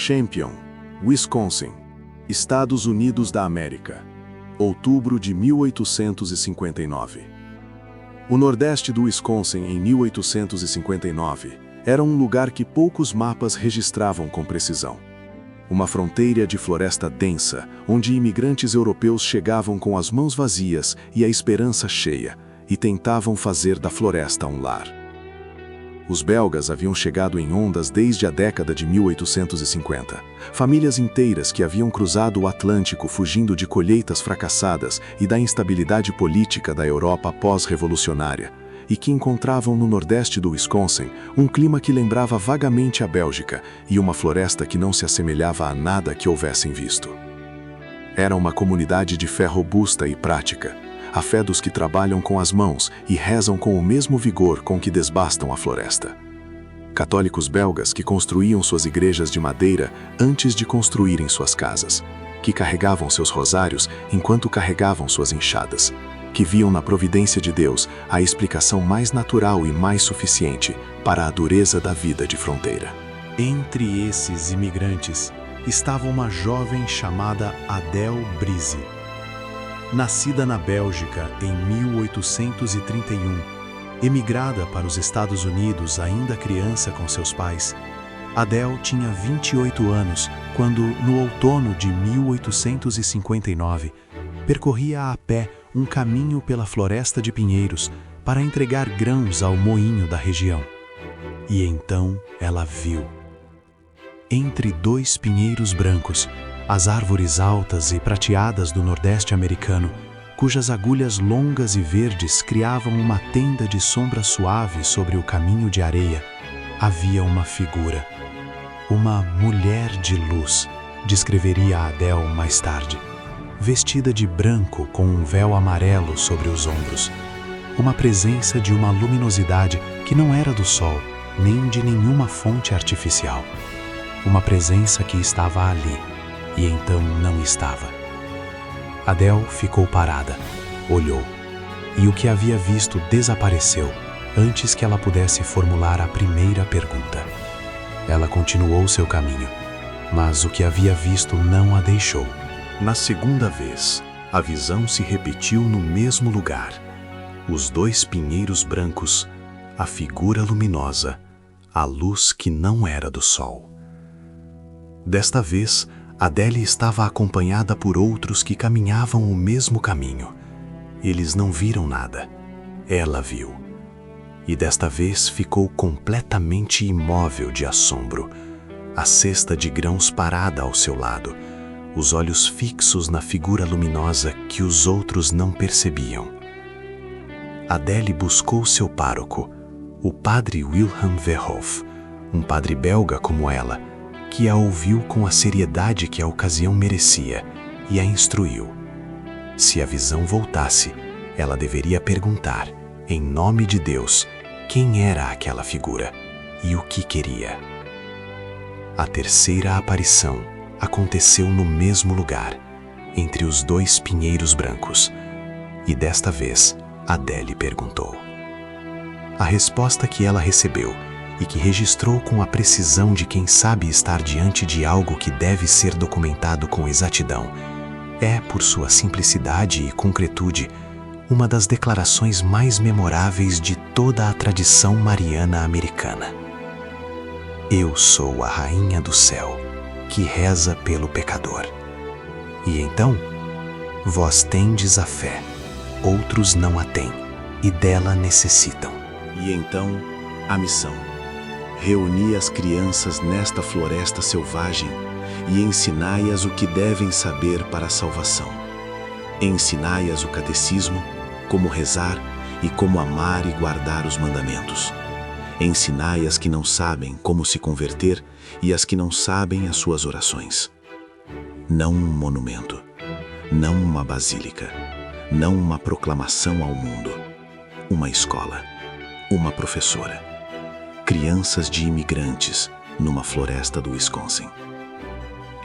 Champion, Wisconsin, Estados Unidos da América, outubro de 1859. O nordeste do Wisconsin, em 1859, era um lugar que poucos mapas registravam com precisão. Uma fronteira de floresta densa, onde imigrantes europeus chegavam com as mãos vazias e a esperança cheia, e tentavam fazer da floresta um lar. Os belgas haviam chegado em ondas desde a década de 1850. Famílias inteiras que haviam cruzado o Atlântico fugindo de colheitas fracassadas e da instabilidade política da Europa pós-revolucionária, e que encontravam no nordeste do Wisconsin um clima que lembrava vagamente a Bélgica e uma floresta que não se assemelhava a nada que houvessem visto. Era uma comunidade de fé robusta e prática, a fé dos que trabalham com as mãos e rezam com o mesmo vigor com que desbastam a floresta. Católicos belgas que construíam suas igrejas de madeira antes de construírem suas casas, que carregavam seus rosários enquanto carregavam suas enxadas, que viam na providência de Deus a explicação mais natural e mais suficiente para a dureza da vida de fronteira. Entre esses imigrantes estava uma jovem chamada Adele Brise. Nascida na Bélgica em 1831, emigrada para os Estados Unidos ainda criança com seus pais, Adele tinha 28 anos quando, no outono de 1859, percorria a pé um caminho pela floresta de pinheiros para entregar grãos ao moinho da região. E então ela viu. Entre dois pinheiros brancos, as árvores altas e prateadas do Nordeste americano, cujas agulhas longas e verdes criavam uma tenda de sombra suave sobre o caminho de areia, havia uma figura. Uma mulher de luz, descreveria Adele mais tarde, vestida de branco com um véu amarelo sobre os ombros. Uma presença de uma luminosidade que não era do sol, nem de nenhuma fonte artificial. Uma presença que estava ali, e então não estava. Adele ficou parada, olhou, e o que havia visto desapareceu antes que ela pudesse formular a primeira pergunta. Ela continuou seu caminho, mas o que havia visto não a deixou. Na segunda vez, a visão se repetiu no mesmo lugar. Os dois pinheiros brancos, a figura luminosa, a luz que não era do sol. Desta vez, Adele estava acompanhada por outros que caminhavam o mesmo caminho. Eles não viram nada. Ela viu. E desta vez ficou completamente imóvel de assombro, a cesta de grãos parada ao seu lado, os olhos fixos na figura luminosa que os outros não percebiam. Adele buscou seu pároco, o padre Wilhelm Verhoef, um padre belga como ela, que a ouviu com a seriedade que a ocasião merecia e a instruiu. Se a visão voltasse, ela deveria perguntar, em nome de Deus, quem era aquela figura e o que queria. A terceira aparição aconteceu no mesmo lugar, entre os dois pinheiros brancos, e desta vez Adele perguntou. A resposta que ela recebeu e que registrou com a precisão de quem sabe estar diante de algo que deve ser documentado com exatidão, é, por sua simplicidade e concretude, uma das declarações mais memoráveis de toda a tradição mariana americana. Eu sou a rainha do céu, que reza pelo pecador. E então, vós tendes a fé, outros não a têm, e dela necessitam. E então, a missão. Reuni as crianças nesta floresta selvagem e ensinai-as o que devem saber para a salvação. Ensinai-as o catecismo, como rezar e como amar e guardar os mandamentos. Ensinai as que não sabem como se converter e as que não sabem as suas orações. Não um monumento, não uma basílica, não uma proclamação ao mundo. Uma escola, uma professora. Crianças de imigrantes numa floresta do Wisconsin.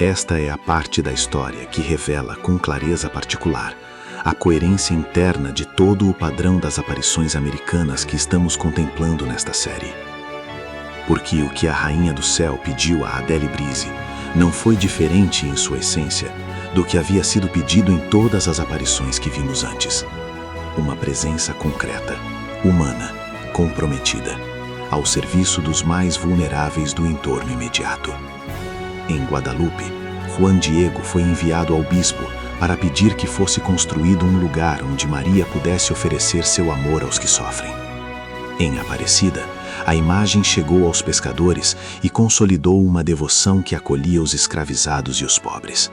Esta é a parte da história que revela com clareza particular a coerência interna de todo o padrão das aparições americanas que estamos contemplando nesta série. Porque o que a Rainha do Céu pediu a Adele Brise não foi diferente em sua essência do que havia sido pedido em todas as aparições que vimos antes. Uma presença concreta, humana, comprometida, ao serviço dos mais vulneráveis do entorno imediato. Em Guadalupe, Juan Diego foi enviado ao bispo para pedir que fosse construído um lugar onde Maria pudesse oferecer seu amor aos que sofrem. Em Aparecida, a imagem chegou aos pescadores e consolidou uma devoção que acolhia os escravizados e os pobres.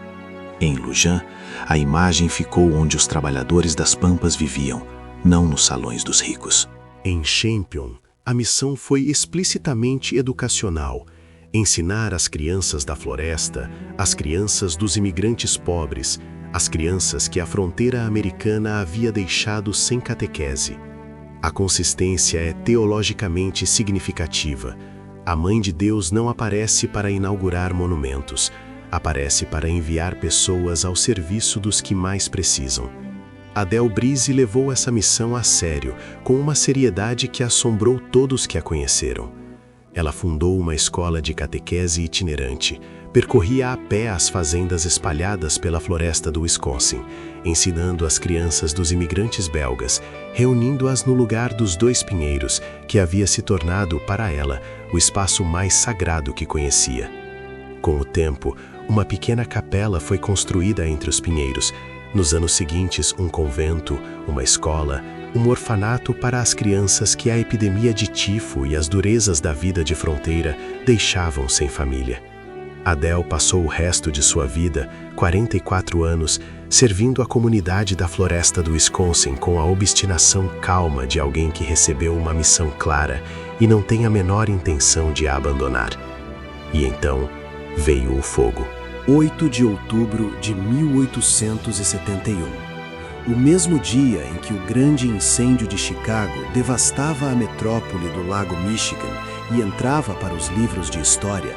Em Luján, a imagem ficou onde os trabalhadores das pampas viviam, não nos salões dos ricos. Em Champion, a missão foi explicitamente educacional, ensinar as crianças da floresta, as crianças dos imigrantes pobres, as crianças que a fronteira americana havia deixado sem catequese. A consistência é teologicamente significativa. A Mãe de Deus não aparece para inaugurar monumentos, aparece para enviar pessoas ao serviço dos que mais precisam. Adele Brise levou essa missão a sério, com uma seriedade que assombrou todos que a conheceram. Ela fundou uma escola de catequese itinerante, percorria a pé as fazendas espalhadas pela floresta do Wisconsin, ensinando as crianças dos imigrantes belgas, reunindo-as no lugar dos 2 pinheiros, que havia se tornado, para ela, o espaço mais sagrado que conhecia. Com o tempo, uma pequena capela foi construída entre os pinheiros. Nos anos seguintes, um convento, uma escola, um orfanato para as crianças que a epidemia de tifo e as durezas da vida de fronteira deixavam sem família. Adele passou o resto de sua vida, 44 anos, servindo a comunidade da floresta do Wisconsin com a obstinação calma de alguém que recebeu uma missão clara e não tem a menor intenção de a abandonar. E então veio o fogo. 8 de outubro de 1871. O mesmo dia em que o grande incêndio de Chicago devastava a metrópole do Lago Michigan e entrava para os livros de história,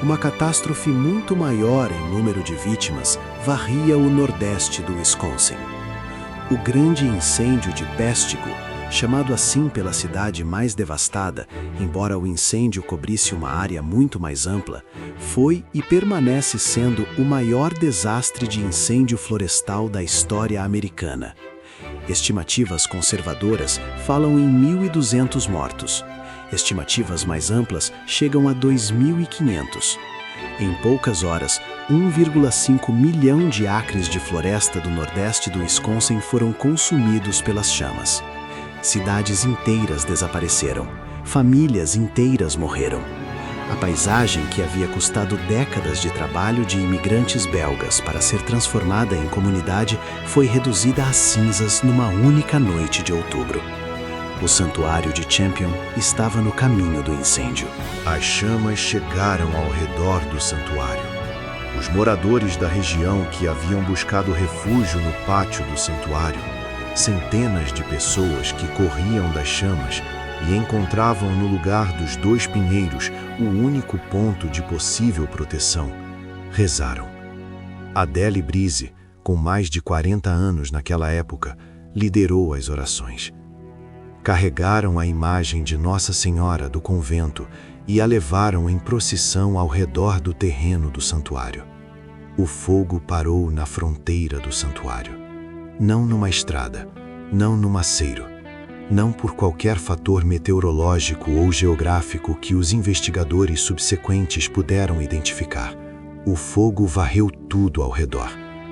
uma catástrofe muito maior em número de vítimas varria o nordeste do Wisconsin. O grande incêndio de Pestigo, chamado assim pela cidade mais devastada, embora o incêndio cobrisse uma área muito mais ampla, foi e permanece sendo o maior desastre de incêndio florestal da história americana. Estimativas conservadoras falam em 1.200 mortos. Estimativas mais amplas chegam a 2.500. Em poucas horas, 1,5 milhão de acres de floresta do nordeste do Wisconsin foram consumidos pelas chamas. Cidades inteiras desapareceram, famílias inteiras morreram. A paisagem que havia custado décadas de trabalho de imigrantes belgas para ser transformada em comunidade foi reduzida a cinzas numa única noite de outubro. O santuário de Champion estava no caminho do incêndio. As chamas chegaram ao redor do santuário. Os moradores da região que haviam buscado refúgio no pátio do santuário, centenas de pessoas que corriam das chamas e encontravam no lugar dos 2 pinheiros o único ponto de possível proteção, rezaram. Adele Brise, com mais de 40 anos naquela época, liderou as orações. Carregaram a imagem de Nossa Senhora do convento e a levaram em procissão ao redor do terreno do santuário. O fogo parou na fronteira do santuário. Não numa estrada, não num aceiro, não por qualquer fator meteorológico ou geográfico que os investigadores subsequentes puderam identificar. O fogo varreu tudo ao redor,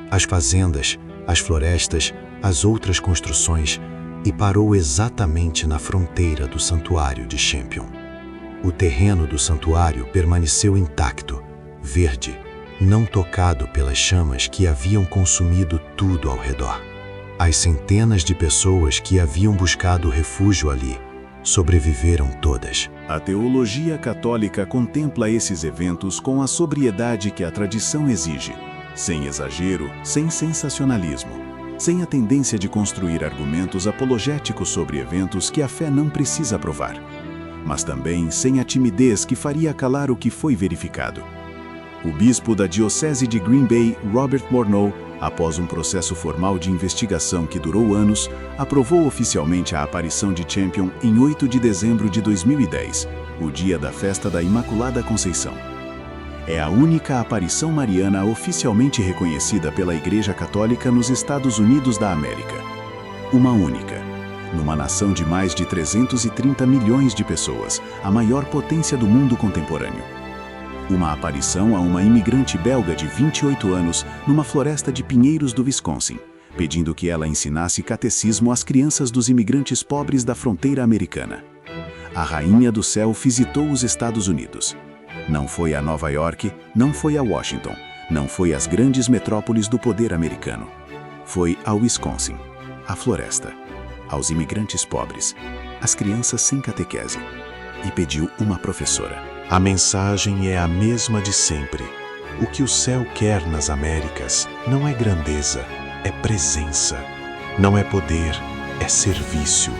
as fazendas, as florestas, as outras construções, e parou exatamente na fronteira do santuário de Champion. O terreno do santuário permaneceu intacto, verde, não tocado pelas chamas que haviam consumido tudo ao redor. As centenas de pessoas que haviam buscado refúgio ali sobreviveram todas. A teologia católica contempla esses eventos com a sobriedade que a tradição exige, sem exagero, sem sensacionalismo, sem a tendência de construir argumentos apologéticos sobre eventos que a fé não precisa provar, mas também sem a timidez que faria calar o que foi verificado. O bispo da Diocese de Green Bay, Robert Morneau, após um processo formal de investigação que durou anos, aprovou oficialmente a aparição de Champion em 8 de dezembro de 2010, o dia da festa da Imaculada Conceição. É a única aparição mariana oficialmente reconhecida pela Igreja Católica nos Estados Unidos da América. Uma única, numa nação de mais de 330 milhões de pessoas, a maior potência do mundo contemporâneo. Uma aparição a uma imigrante belga de 28 anos numa floresta de pinheiros do Wisconsin, pedindo que ela ensinasse catecismo às crianças dos imigrantes pobres da fronteira americana. A Rainha do Céu visitou os Estados Unidos. Não foi a Nova York, não foi a Washington, não foi às grandes metrópoles do poder americano. Foi ao Wisconsin, à floresta, aos imigrantes pobres, às crianças sem catequese, e pediu uma professora. A mensagem é a mesma de sempre. O que o céu quer nas Américas não é grandeza, é presença. Não é poder, é serviço.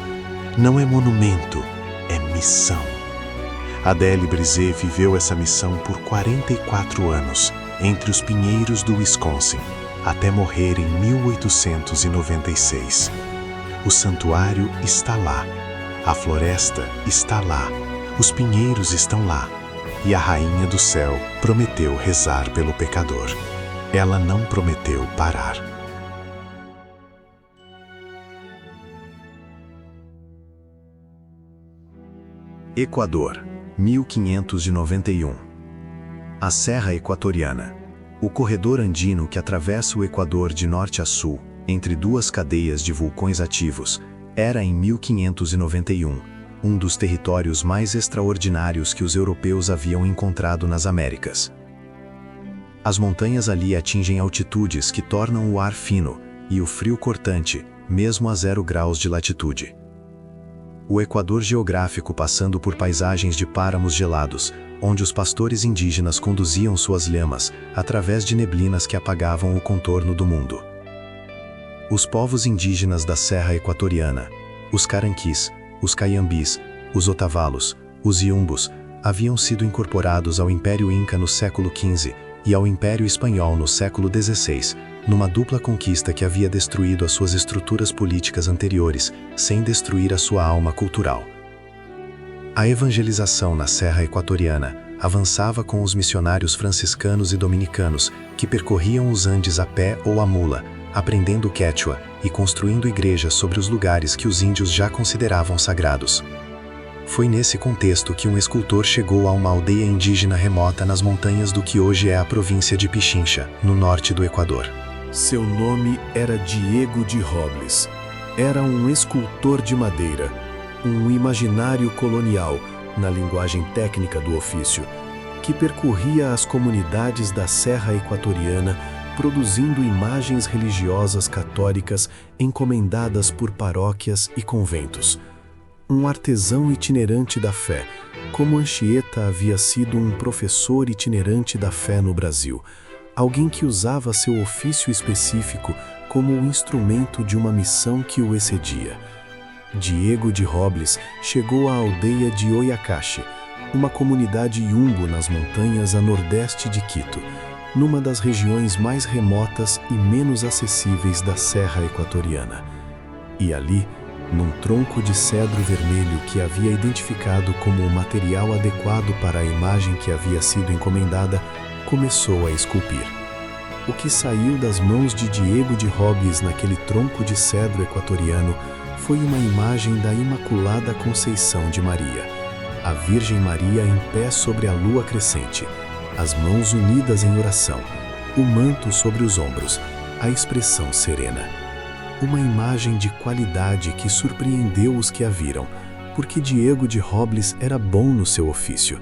Não é monumento, é missão. Adele Brizet viveu essa missão por 44 anos, entre os pinheiros do Wisconsin, até morrer em 1896. O santuário está lá, a floresta está lá, os pinheiros estão lá, e a Rainha do Céu prometeu rezar pelo pecador. Ela não prometeu parar. Equador, 1591. A Serra Equatoriana, o corredor andino que atravessa o Equador de norte a sul, entre duas cadeias de vulcões ativos, era em 1591, um dos territórios mais extraordinários que os europeus haviam encontrado nas Américas. As montanhas ali atingem altitudes que tornam o ar fino e o frio cortante, mesmo a 0 graus de latitude. O Equador geográfico passando por paisagens de páramos gelados, onde os pastores indígenas conduziam suas lhamas através de neblinas que apagavam o contorno do mundo. Os povos indígenas da Serra Equatoriana, os Caranquis, os Caiambis, os Otavalos, os Iumbos, haviam sido incorporados ao Império Inca no século XV e ao Império Espanhol no século XVI, numa dupla conquista que havia destruído as suas estruturas políticas anteriores, sem destruir a sua alma cultural. A evangelização na Serra Equatoriana avançava com os missionários franciscanos e dominicanos, que percorriam os Andes a pé ou a mula, aprendendo quechua e construindo igrejas sobre os lugares que os índios já consideravam sagrados. Foi nesse contexto que um escultor chegou a uma aldeia indígena remota nas montanhas do que hoje é a província de Pichincha, no norte do Equador. Seu nome era Diego de Robles. Era um escultor de madeira, um imaginário colonial, na linguagem técnica do ofício, que percorria as comunidades da Serra Equatoriana, produzindo imagens religiosas católicas encomendadas por paróquias e conventos. Um artesão itinerante da fé, como Anchieta havia sido um professor itinerante da fé no Brasil, alguém que usava seu ofício específico como um instrumento de uma missão que o excedia. Diego de Robles chegou à aldeia de Oiacache, uma comunidade iumbo nas montanhas a nordeste de Quito, numa das regiões mais remotas e menos acessíveis da Serra Equatoriana. E ali, num tronco de cedro vermelho que havia identificado como o material adequado para a imagem que havia sido encomendada, começou a esculpir. O que saiu das mãos de Diego de Robles naquele tronco de cedro equatoriano foi uma imagem da Imaculada Conceição de Maria, a Virgem Maria em pé sobre a lua crescente, as mãos unidas em oração, o manto sobre os ombros, a expressão serena. Uma imagem de qualidade que surpreendeu os que a viram, porque Diego de Robles era bom no seu ofício,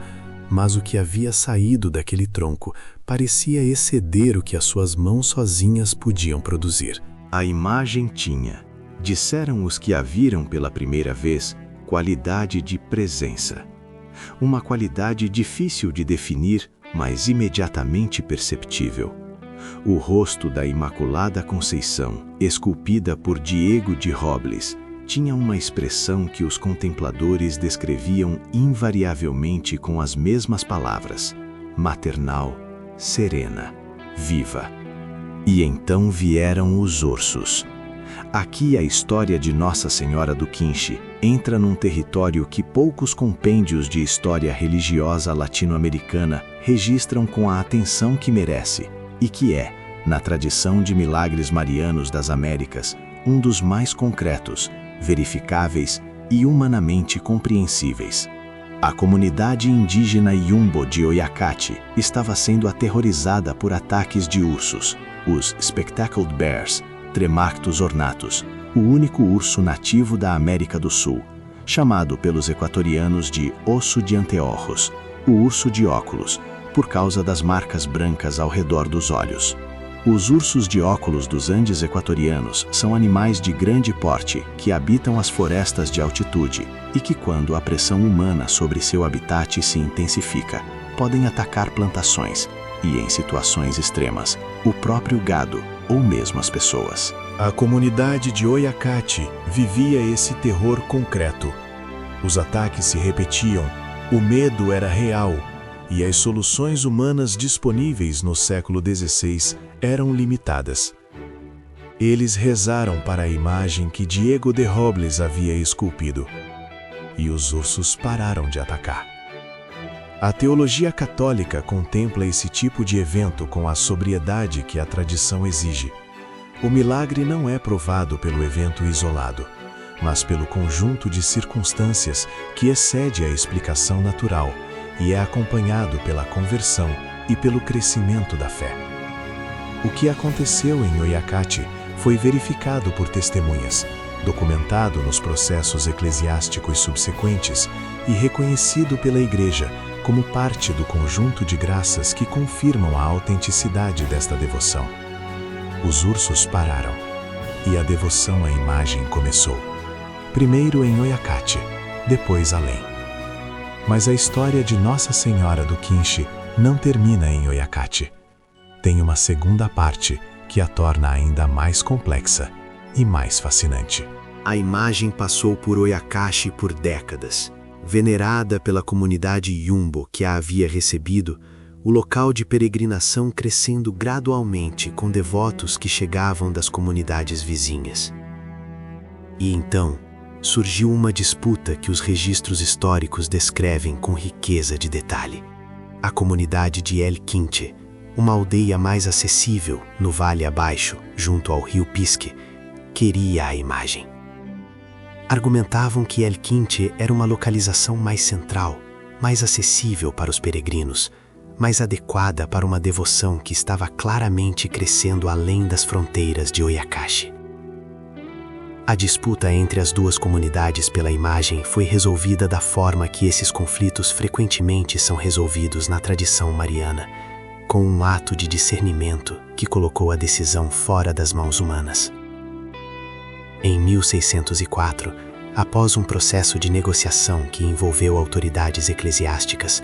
mas o que havia saído daquele tronco parecia exceder o que as suas mãos sozinhas podiam produzir. A imagem tinha, disseram os que a viram pela primeira vez, qualidade de presença. Uma qualidade difícil de definir, mas imediatamente perceptível. O rosto da Imaculada Conceição, esculpida por Diego de Robles, tinha uma expressão que os contempladores descreviam invariavelmente com as mesmas palavras: maternal, serena, viva. E então vieram os ursos. Aqui a história de Nossa Senhora do Quinche entra num território que poucos compêndios de história religiosa latino-americana registram com a atenção que merece, e que é, na tradição de milagres marianos das Américas, um dos mais concretos, verificáveis e humanamente compreensíveis. A comunidade indígena Yumbo de Oyacate estava sendo aterrorizada por ataques de ursos, os Spectacled Bears, Tremactus ornatus, o único urso nativo da América do Sul, chamado pelos equatorianos de osso de anteojos, o urso de óculos, por causa das marcas brancas ao redor dos olhos. Os ursos de óculos dos Andes equatorianos são animais de grande porte que habitam as florestas de altitude e que, quando a pressão humana sobre seu habitat se intensifica, podem atacar plantações e, em situações extremas, o próprio gado ou mesmo as pessoas. A comunidade de Oyacate vivia esse terror concreto. Os ataques se repetiam, o medo era real e as soluções humanas disponíveis no século XVI eram limitadas. Eles rezaram para a imagem que Diego de Robles havia esculpido, e os ursos pararam de atacar. A teologia católica contempla esse tipo de evento com a sobriedade que a tradição exige. O milagre não é provado pelo evento isolado, mas pelo conjunto de circunstâncias que excede a explicação natural e é acompanhado pela conversão e pelo crescimento da fé. O que aconteceu em Oyacate foi verificado por testemunhas, documentado nos processos eclesiásticos subsequentes e reconhecido pela Igreja como parte do conjunto de graças que confirmam a autenticidade desta devoção. Os ursos pararam e a devoção à imagem começou. Primeiro em Oyacate, depois além. Mas a história de Nossa Senhora do Quinche não termina em Oyacate. Tem uma segunda parte que a torna ainda mais complexa e mais fascinante. A imagem passou por Oyacate por décadas. Venerada pela comunidade Yumbo que a havia recebido, o local de peregrinação crescendo gradualmente com devotos que chegavam das comunidades vizinhas. E então, surgiu uma disputa que os registros históricos descrevem com riqueza de detalhe. A comunidade de El Quinche, uma aldeia mais acessível no vale abaixo, junto ao rio Pisque, queria a imagem. Argumentavam que El Quinche era uma localização mais central, mais acessível para os peregrinos, mais adequada para uma devoção que estava claramente crescendo além das fronteiras de Oyacate. A disputa entre as duas comunidades pela imagem foi resolvida da forma que esses conflitos frequentemente são resolvidos na tradição mariana, com um ato de discernimento que colocou a decisão fora das mãos humanas. Em 1604, após um processo de negociação que envolveu autoridades eclesiásticas,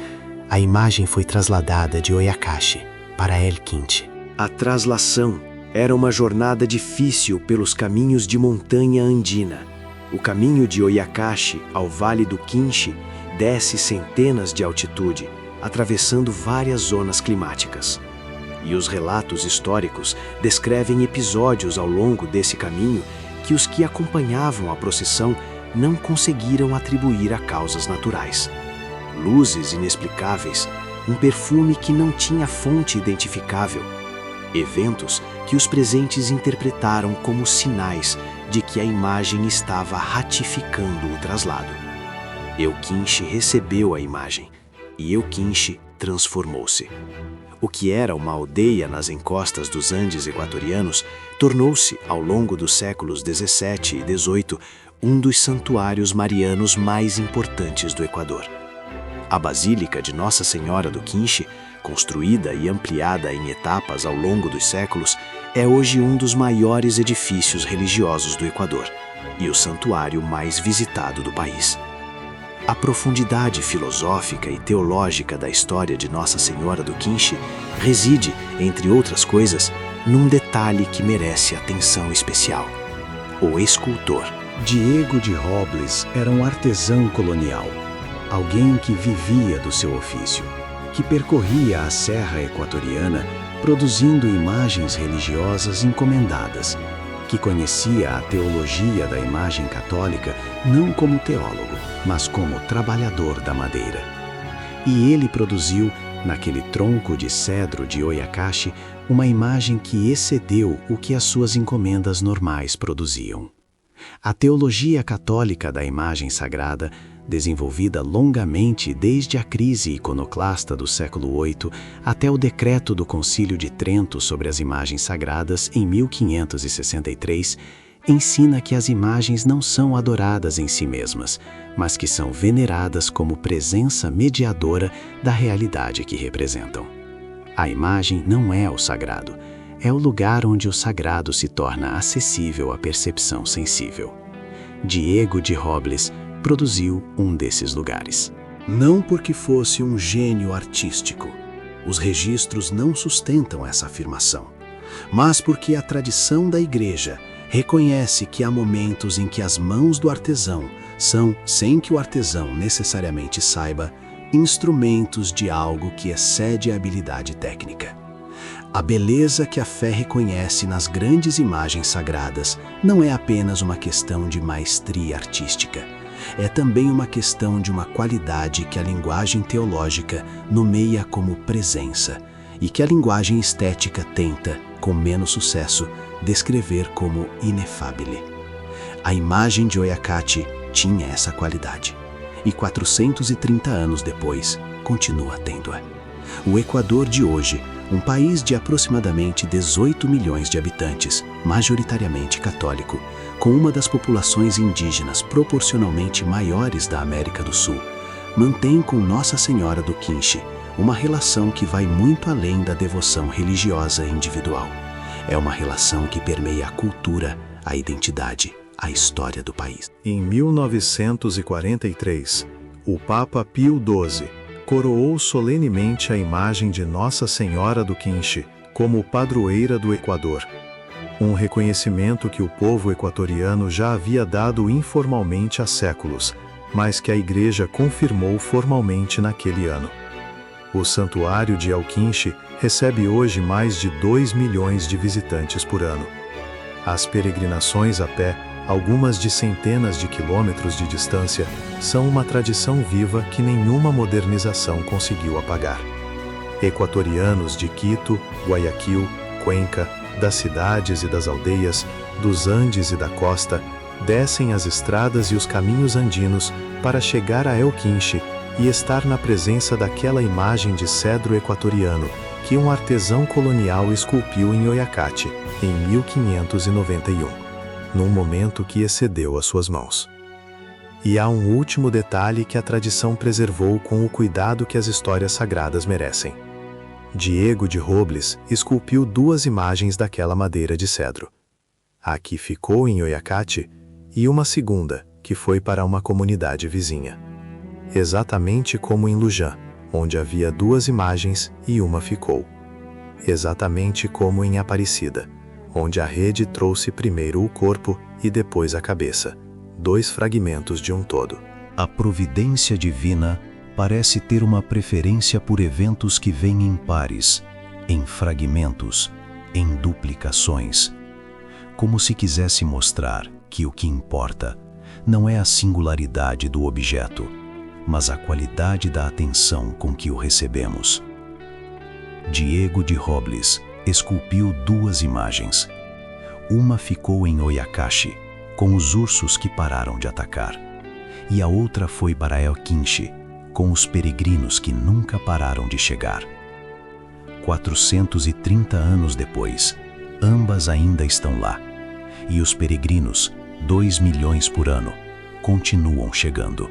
a imagem foi trasladada de Oyacate para El Quinche. A traslação era uma jornada difícil pelos caminhos de montanha andina. O caminho de Oyacate ao Vale do Quinche desce centenas de altitude, atravessando várias zonas climáticas. E os relatos históricos descrevem episódios ao longo desse caminho que os que acompanhavam a procissão não conseguiram atribuir a causas naturais. Luzes inexplicáveis, um perfume que não tinha fonte identificável, eventos que os presentes interpretaram como sinais de que a imagem estava ratificando o traslado. El Quinche recebeu a imagem e El Quinche transformou-se. O que era uma aldeia nas encostas dos Andes equatorianos tornou-se, ao longo dos séculos XVII e XVIII, um dos santuários marianos mais importantes do Equador. A Basílica de Nossa Senhora do Quinche, construída e ampliada em etapas ao longo dos séculos, é hoje um dos maiores edifícios religiosos do Equador e o santuário mais visitado do país. A profundidade filosófica e teológica da história de Nossa Senhora do Quinche reside, entre outras coisas, num detalhe que merece atenção especial: o escultor. Diego de Robles era um artesão colonial, alguém que vivia do seu ofício, que percorria a Serra Equatoriana produzindo imagens religiosas encomendadas, que conhecia a teologia da imagem católica não como teólogo, mas como trabalhador da madeira. E ele produziu, naquele tronco de cedro de Oyakashi, uma imagem que excedeu o que as suas encomendas normais produziam. A teologia católica da imagem sagrada, desenvolvida longamente desde a crise iconoclasta do século VIII até o decreto do Concílio de Trento sobre as imagens sagradas em 1563, ensina que as imagens não são adoradas em si mesmas, mas que são veneradas como presença mediadora da realidade que representam. A imagem não é o sagrado, é o lugar onde o sagrado se torna acessível à percepção sensível. Diego de Robles produziu um desses lugares. Não porque fosse um gênio artístico. Os registros não sustentam essa afirmação. Mas porque a tradição da Igreja reconhece que há momentos em que as mãos do artesão são, sem que o artesão necessariamente saiba, instrumentos de algo que excede a habilidade técnica. A beleza que a fé reconhece nas grandes imagens sagradas não é apenas uma questão de maestria artística. É também uma questão de uma qualidade que a linguagem teológica nomeia como presença e que a linguagem estética tenta, com menos sucesso, descrever como inefável. A imagem de Oyakachi tinha essa qualidade e 430 anos depois continua tendo-a. O Equador de hoje, um país de aproximadamente 18 milhões de habitantes, majoritariamente católico, com uma das populações indígenas proporcionalmente maiores da América do Sul, mantém com Nossa Senhora do Quinche uma relação que vai muito além da devoção religiosa individual. É uma relação que permeia a cultura, a identidade, a história do país. Em 1943, o Papa Pio XII coroou solenemente a imagem de Nossa Senhora do Quinche como padroeira do Equador, um reconhecimento que o povo equatoriano já havia dado informalmente há séculos, mas que a Igreja confirmou formalmente naquele ano. O Santuário de El Quinche recebe hoje mais de 2 milhões de visitantes por ano. As peregrinações a pé, algumas de centenas de quilômetros de distância, são uma tradição viva que nenhuma modernização conseguiu apagar. Equatorianos de Quito, Guayaquil, Cuenca, das cidades e das aldeias, dos Andes e da costa, descem as estradas e os caminhos andinos para chegar a El Quinche e estar na presença daquela imagem de cedro equatoriano que um artesão colonial esculpiu em Oyakachi em 1591. Num momento que excedeu as suas mãos. E há um último detalhe que a tradição preservou com o cuidado que as histórias sagradas merecem. Diego de Robles esculpiu 2 imagens daquela madeira de cedro. A que ficou em Oyakachi e uma segunda, que foi para uma comunidade vizinha. Exatamente como em Lujan, onde havia 2 imagens e uma ficou. Exatamente como em Aparecida, onde a rede trouxe primeiro o corpo e depois a cabeça, 2 fragmentos de um todo. A providência divina parece ter uma preferência por eventos que vêm em pares, em fragmentos, em duplicações, como se quisesse mostrar que o que importa não é a singularidade do objeto, mas a qualidade da atenção com que o recebemos. Diego de Robles esculpiu 2 imagens. Uma ficou em Oyakachi, com os ursos que pararam de atacar, e a outra foi para El Quinche, com os peregrinos que nunca pararam de chegar. 430 anos depois, ambas ainda estão lá, e os peregrinos, 2 milhões por ano, continuam chegando.